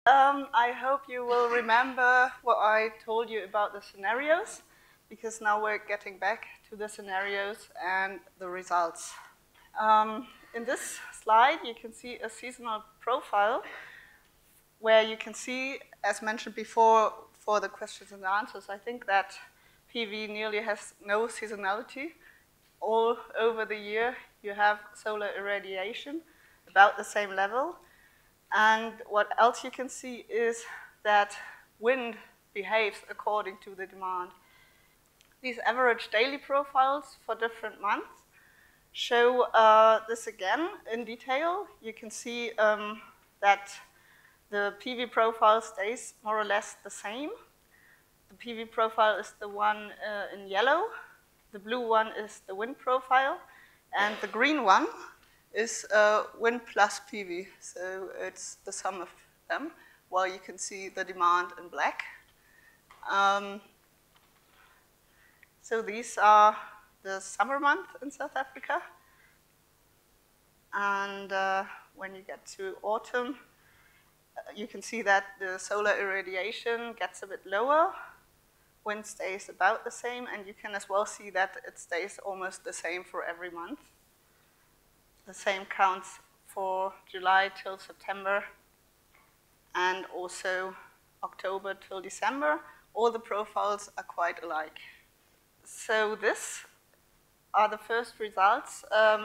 I hope you will remember what I told you about the scenarios, because now we're getting back to the scenarios and the results. In this slide, you can see a seasonal profile where you can see, as mentioned before, for the questions and answers, I think that PV nearly has no seasonality. All over the year, you have solar irradiation, about the same level. And what else you can see is that wind behaves according to the demand. These average daily profiles for different months show this again in detail. You can see that the PV profile stays more or less the same. The PV profile is the one in yellow. The blue one is the wind profile. And the green one is wind plus PV. So it's the sum of them, while you can see the demand in black. So these are the summer month in South Africa. And when you get to autumn, you can see that the solar irradiation gets a bit lower. Wind stays about the same, and you can as well see that it stays almost the same for every month. The same counts for July till September, and also October till December. All the profiles are quite alike. So this are the first results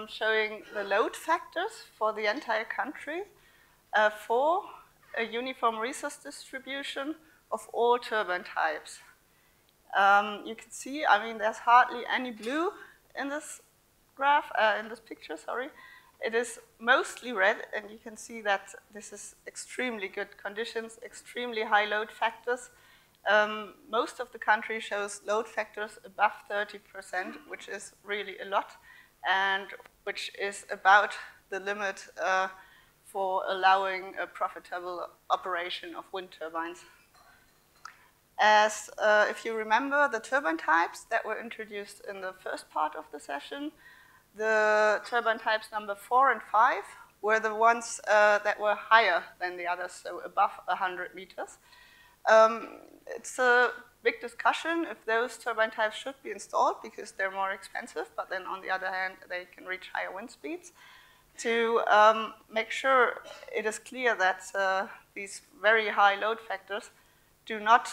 showing the load factors for the entire country for a uniform resource distribution of all turbine types. You can see, I mean, there's hardly any blue in this graph, in this picture, sorry. It is mostly red, and you can see that this is extremely good conditions, extremely high load factors. Most of the country shows load factors above 30%, which is really a lot, and which is about the limit for allowing a profitable operation of wind turbines. As if you remember the turbine types that were introduced in the first part of the session, the turbine types number 4 and 5 were the ones that were higher than the others, so above 100 meters. It's a big discussion if those turbine types should be installed, because they're more expensive, but then on the other hand, they can reach higher wind speeds. To make sure it is clear that these very high load factors do not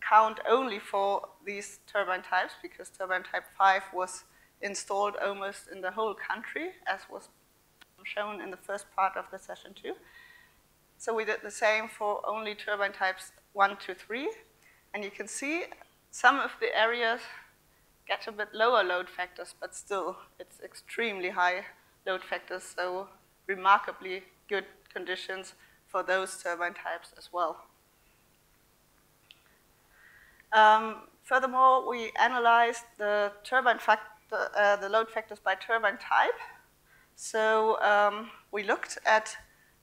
count only for these turbine types, because turbine type 5 was installed almost in the whole country, as was shown in the first part of the session too. So we did the same for only turbine types 1 to 3, and you can see some of the areas get a bit lower load factors, but still it's extremely high load factors, so remarkably good conditions for those turbine types as well. Furthermore, we analyzed the turbine factor, the load factors by turbine type. So we looked at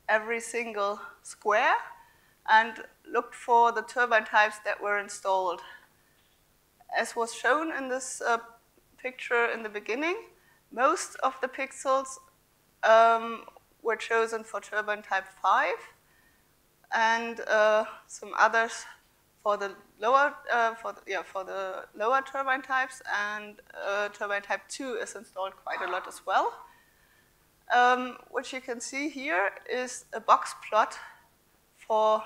every single square and looked for the turbine types that were installed. As was shown in this picture in the beginning, most of the pixels were chosen for turbine type 5, and some others for the lower turbine types, and turbine type 2 is installed quite a lot as well. What you can see here is a box plot for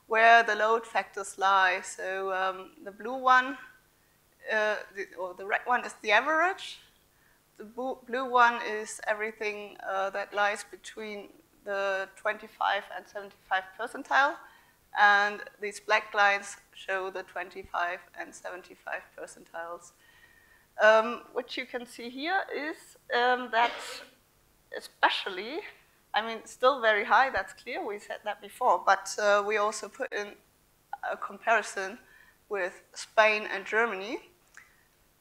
where the load factors lie. So the blue one, or the red one is the average. The blue one is everything that lies between the 25 and 75 percentile. And these black lines show the 25 and 75 percentiles. What you can see here is that especially, I mean, still very high, that's clear, we said that before, but we also put in a comparison with Spain and Germany.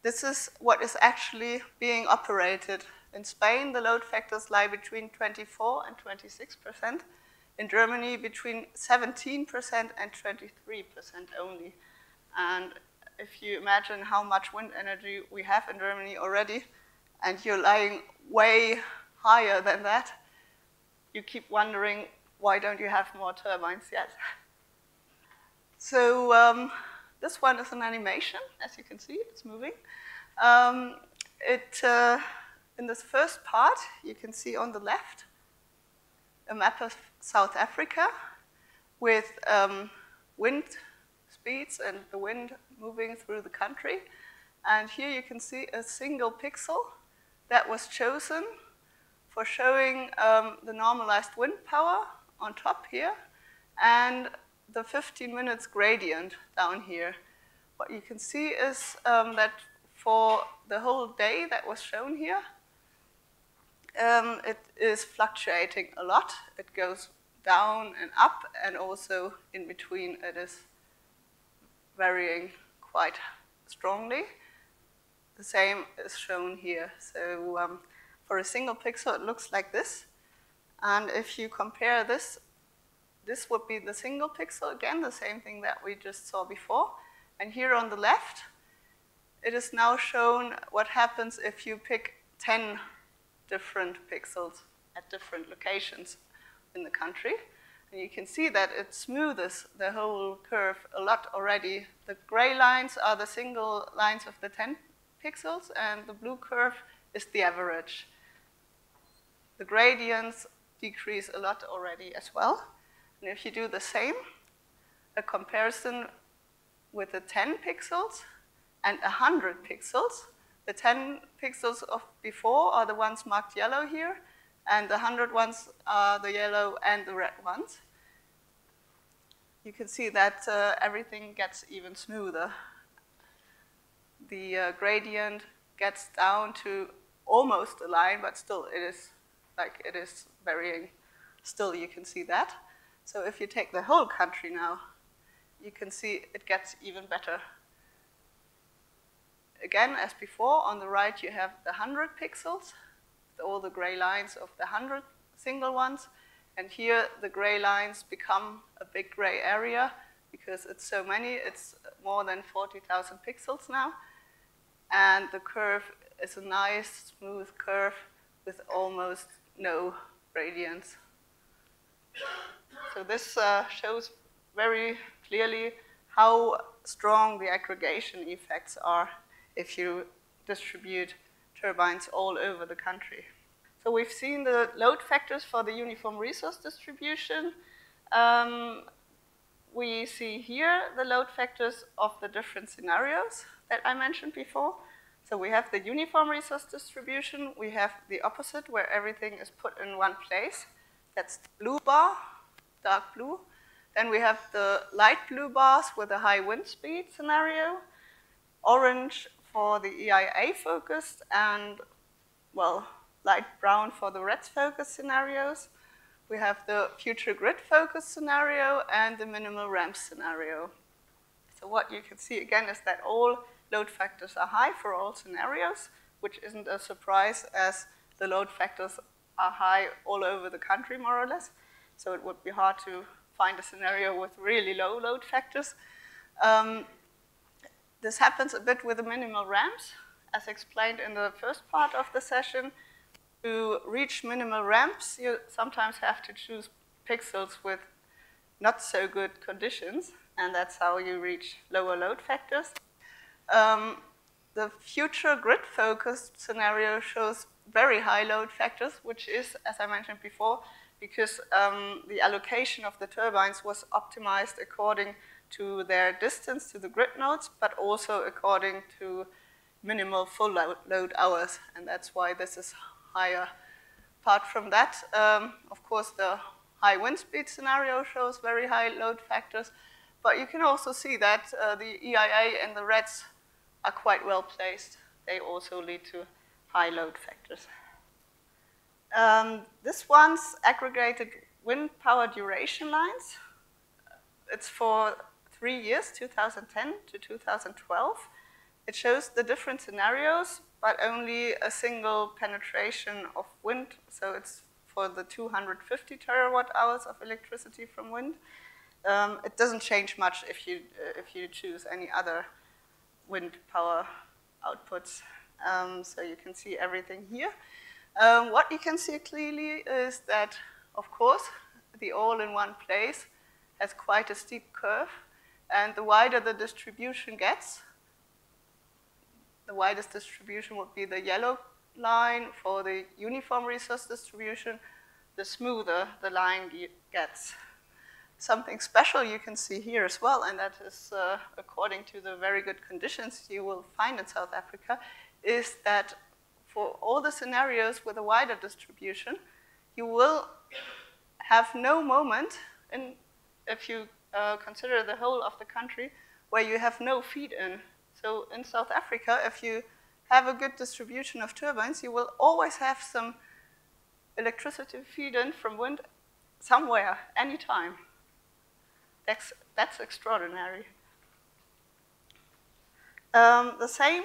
This is what is actually being operated. In Spain, the load factors lie between 24 and 26%. In Germany, between 17% and 23% only. And if you imagine how much wind energy we have in Germany already, and you're lying way higher than that, you keep wondering why don't you have more turbines yet? So this one is an animation, as you can see, it's moving. In this first part, you can see on the left a map of South Africa with wind speeds and the wind moving through the country. And here you can see a single pixel that was chosen for showing the normalized wind power on top here and the 15 minutes gradient down here. What you can see is that for the whole day that was shown here, it is fluctuating a lot. It goes down and up, and also in between it is varying quite strongly. The same is shown here. So for a single pixel, it looks like this. And if you compare this, this would be the single pixel, again, the same thing that we just saw before. And here on the left, it is now shown what happens if you pick 10 different pixels at different locations in the country. And you can see that it smoothes the whole curve a lot already. The gray lines are the single lines of the 10 pixels, and the blue curve is the average. The gradients decrease a lot already as well. And if you do the same, a comparison with the 10 pixels and 100 pixels, the 10 pixels of before are the ones marked yellow here, and the 100 ones are the yellow and the red ones. You can see that everything gets even smoother. The gradient gets down to almost a line, but still it is varying. Still, you can see that. So if you take the whole country now, you can see it gets even better. Again, as before, on the right you have the 100 pixels, all the gray lines of the 100 single ones. And here the gray lines become a big gray area because it's so many. It's more than 40,000 pixels now. And the curve is a nice, smooth curve with almost no gradients. So this shows very clearly how strong the aggregation effects are if you distribute turbines all over the country. So we've seen the load factors for the uniform resource distribution. We see here the load factors of the different scenarios that I mentioned before. So we have the uniform resource distribution. We have the opposite, where everything is put in one place. That's the blue bar, dark blue. Then we have the light blue bars with a high wind speed scenario, orange for the EIA focused, and, well, light brown for the REDS focused scenarios. We have the future grid focused scenario and the minimal ramps scenario. So what you can see again is that all load factors are high for all scenarios, which isn't a surprise as the load factors are high all over the country, more or less. So it would be hard to find a scenario with really low load factors. This happens a bit with the minimal ramps. As explained in the first part of the session, to reach minimal ramps, you sometimes have to choose pixels with not so good conditions, and that's how you reach lower load factors. The future grid-focused scenario shows very high load factors, which is, as I mentioned before, because the allocation of the turbines was optimized according to their distance to the grid nodes, but also according to minimal full load hours, and that's why this is higher. Apart from that, of course, the high wind speed scenario shows very high load factors, but you can also see that the EIA and the REDS are quite well placed. They also lead to high load factors. This one's aggregated wind power duration lines. It's for 3 years, 2010 to 2012. It shows the different scenarios, but only a single penetration of wind. So it's for the 250 terawatt hours of electricity from wind. It doesn't change much if you choose any other wind power outputs. So you can see everything here. What you can see clearly is that, of course, the all in one place has quite a steep curve. And the wider the distribution gets, the widest distribution would be the yellow line for the uniform resource distribution, the smoother the line gets. Something special you can see here as well, and that is according to the very good conditions you will find in South Africa, is that for all the scenarios with a wider distribution, you will have no moment, if you consider the whole of the country, where you have no feed-in. So in South Africa, if you have a good distribution of turbines, you will always have some electricity feed-in from wind somewhere, anytime. That's extraordinary. The same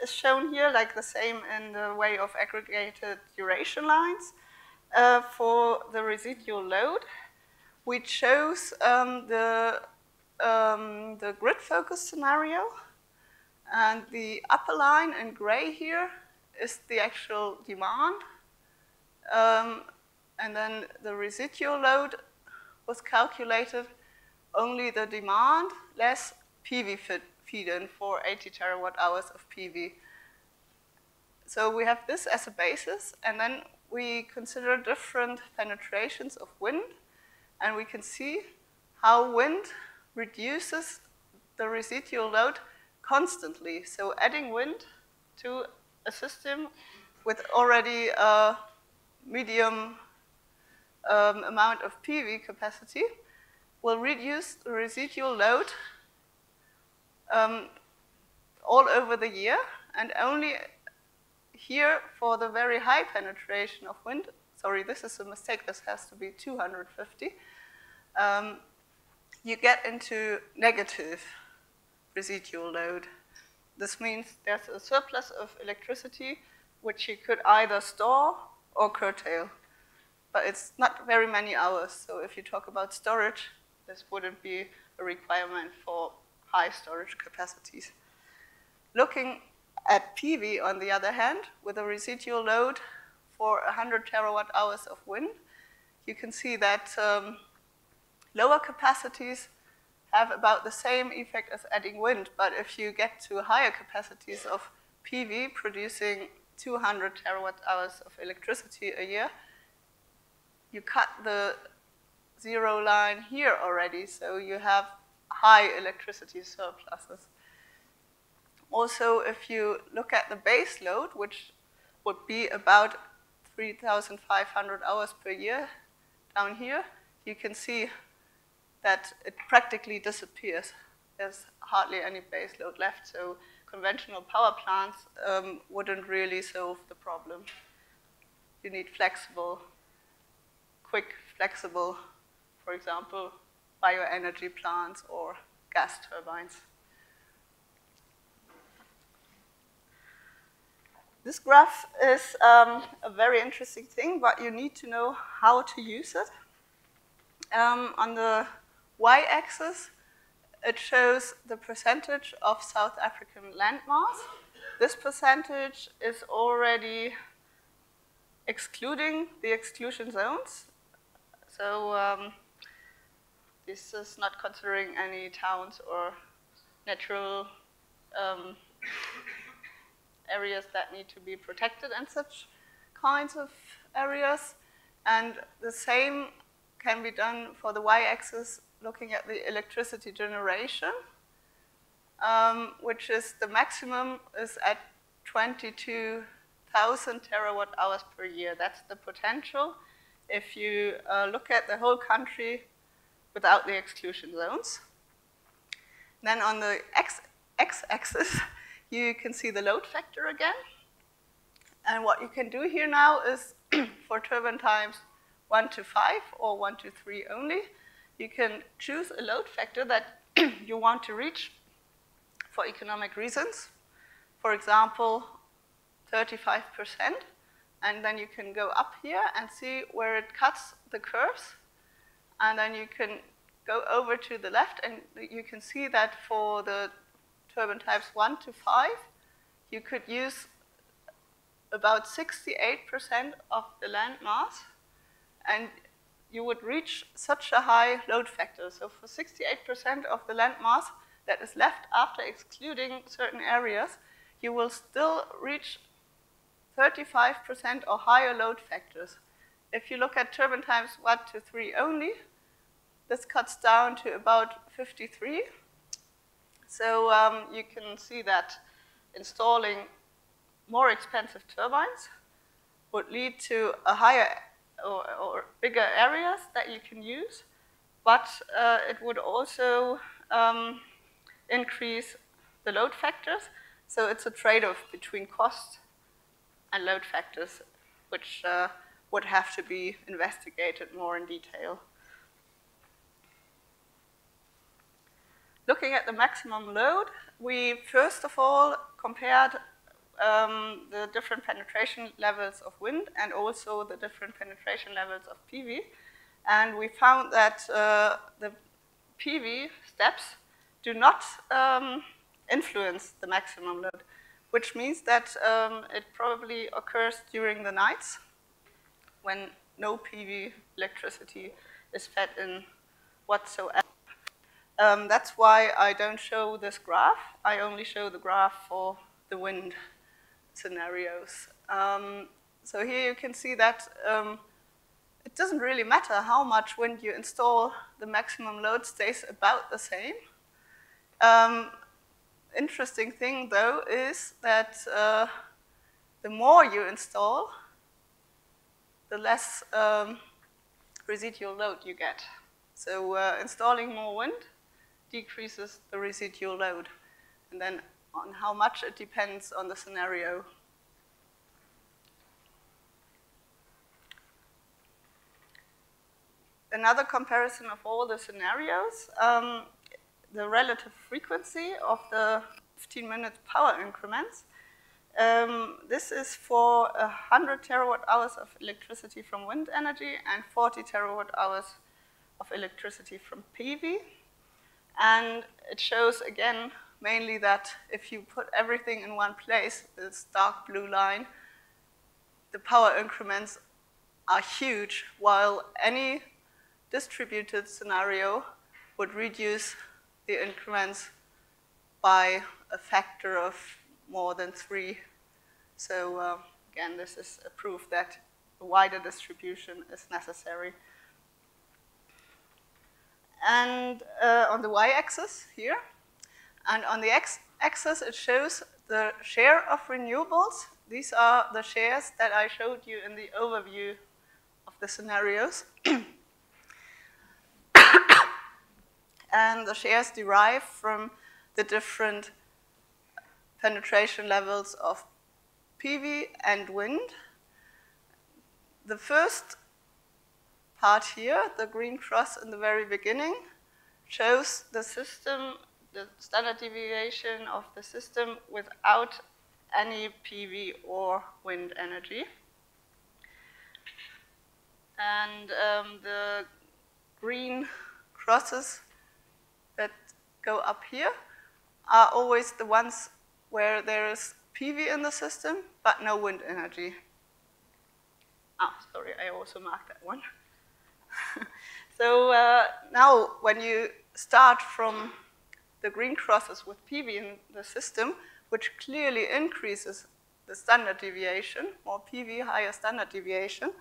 is shown here, like the same in the way of aggregated duration lines. For the residual load, we chose the grid focus scenario, and the upper line in gray here is the actual demand, and then the residual load was calculated only the demand less PV feed-in for 80 terawatt hours of PV. So we have this as a basis, and then we consider different penetrations of wind, and we can see how wind reduces the residual load constantly. So adding wind to a system with already a medium amount of PV capacity will reduce the residual load all over the year, and only here for the very high penetration of wind, sorry, this is a mistake, this has to be 250, you get into negative residual load. This means there's a surplus of electricity which you could either store or curtail. But it's not very many hours, so if you talk about storage, this wouldn't be a requirement for high storage capacities. Looking at PV, on the other hand, with a residual load for 100 terawatt hours of wind, you can see that lower capacities have about the same effect as adding wind, but if you get to higher capacities of PV producing 200 terawatt hours of electricity a year, you cut the zero line here already, so you have high electricity surpluses. Also, if you look at the base load, which would be about 3,500 hours per year down here, you can see that it practically disappears. There's hardly any base load left, so conventional power plants wouldn't really solve the problem. You need quick, flexible, for example, bioenergy plants or gas turbines. This graph is a very interesting thing, but you need to know how to use it. On the y-axis, it shows the percentage of South African landmass. This percentage is already excluding the exclusion zones. So this is not considering any towns or natural areas that need to be protected and such kinds of areas. And the same can be done for the y-axis, looking at the electricity generation, which is the maximum is at 22,000 terawatt hours per year. That's the potential if you look at the whole country without the exclusion zones. Then on the x-axis, you can see the load factor again. And what you can do here now is for turbine types 1 to 5 or 1 to 3 only, you can choose a load factor that you want to reach for economic reasons. For example, 35%. And then you can go up here and see where it cuts the curves. And then you can go over to the left, and you can see that for the turbine types 1 to 5, you could use about 68% of the land mass, and you would reach such a high load factor. So for 68% of the land mass that is left after excluding certain areas, you will still reach 35% or higher load factors. If you look at turbine times 1 to 3 only, this cuts down to about 53. So you can see that installing more expensive turbines would lead to a higher or bigger areas that you can use, but it would also increase the load factors. So it's a trade-off between cost and load factors, which would have to be investigated more in detail. Looking at the maximum load, we first of all compared the different penetration levels of wind and also the different penetration levels of PV. And we found that the PV steps do not influence the maximum load, which means that it probably occurs during the nights when no PV electricity is fed in whatsoever. That's why I don't show this graph. I only show the graph for the wind scenarios. So here you can see that it doesn't really matter how much wind you install, the maximum load stays about the same. Interesting thing, though, is that the more you install, the less residual load you get. So installing more wind decreases the residual load. And then on how much, it depends on the scenario. Another comparison of all the scenarios, the relative frequency of the 15-minute power increments. This is for 100 terawatt-hours of electricity from wind energy and 40 terawatt-hours of electricity from PV. And it shows, again, mainly that if you put everything in one place, this dark blue line, the power increments are huge, while any distributed scenario would reduce the increments by a factor of more than 3. So again, this is a proof that a wider distribution is necessary. And on the y-axis here, and on the x-axis it shows the share of renewables. These are the shares that I showed you in the overview of the scenarios. And the shares derive from the different penetration levels of PV and wind. The first part here, the green cross in the very beginning, shows the system, the standard deviation of the system without any PV or wind energy. And the green crosses that go up here are always the ones where there is PV in the system, but no wind energy. Oh, sorry, I also marked that one. So now when you start from the green crosses with PV in the system, which clearly increases the standard deviation, more PV, higher standard deviation,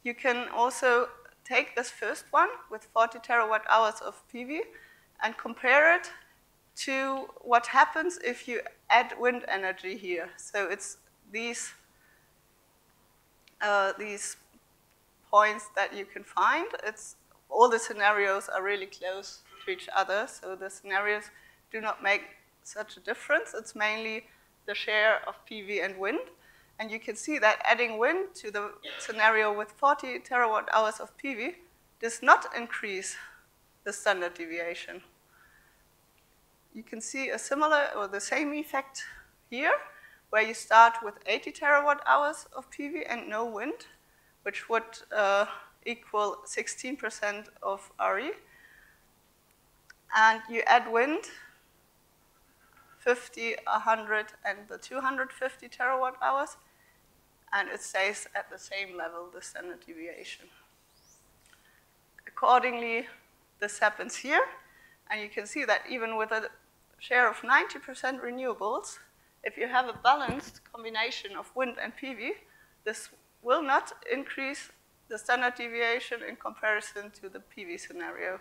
you can also take this first one with 40 terawatt-hours of PV and compare it to what happens if you add wind energy here. So it's these points that you can find. All the scenarios are really close to each other, so the scenarios do not make such a difference. It's mainly the share of PV and wind. And you can see that adding wind to the scenario with 40 terawatt-hours of PV does not increase the standard deviation. You can see a similar or the same effect here, where you start with 80 terawatt-hours of PV and no wind, which would equal 16% of RE. And you add wind, 50, 100, and the 250 terawatt-hours, and it stays at the same level, the standard deviation. accordingly, this happens here. And you can see that even with a share of 90% renewables, if you have a balanced combination of wind and PV, this will not increase the standard deviation in comparison to the PV scenario.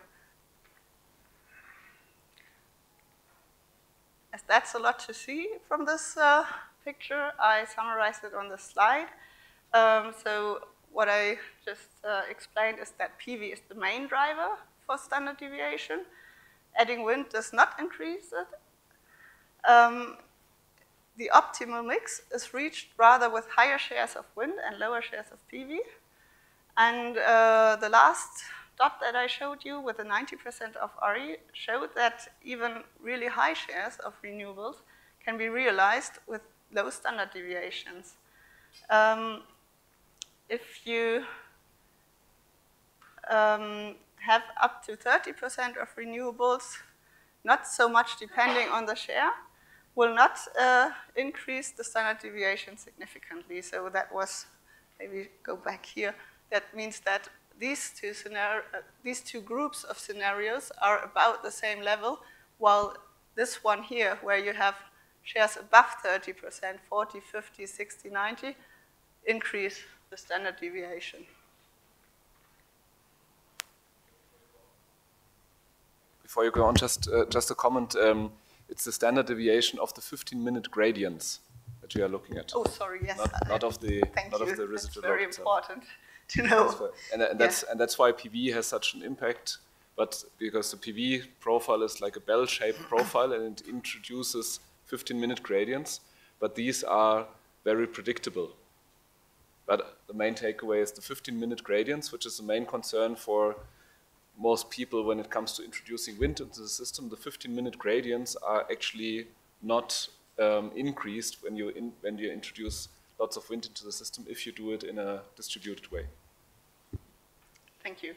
As that's a lot to see from this picture, I summarized it on the slide. So what I just explained is that PV is the main driver for standard deviation. Adding wind does not increase it. The optimal mix is reached rather with higher shares of wind and lower shares of PV. And the last dot that I showed you with the 90% of RE showed that even really high shares of renewables can be realized with low standard deviations. If you have up to 30% of renewables, not so much depending on the share, will not increase the standard deviation significantly. So that was, maybe go back here, that means that these two groups of scenarios are about the same level, while this one here, where you have shares above 30%, 40, 50, 60, 90, increase the standard deviation. Before you go on, just a comment. It's the standard deviation of the 15-minute gradients that we are looking at. Oh, sorry, yes. Not of the residual load. That's very important to know. And that's why PV has such an impact. But because the PV profile is like a bell-shaped profile and it introduces 15-minute gradients, but these are very predictable. But the main takeaway is the 15-minute gradients, which is the main concern for most people when it comes to introducing wind into the system. The 15-minute gradients are actually not increased when you introduce lots of wind into the system if you do it in a distributed way. Thank you.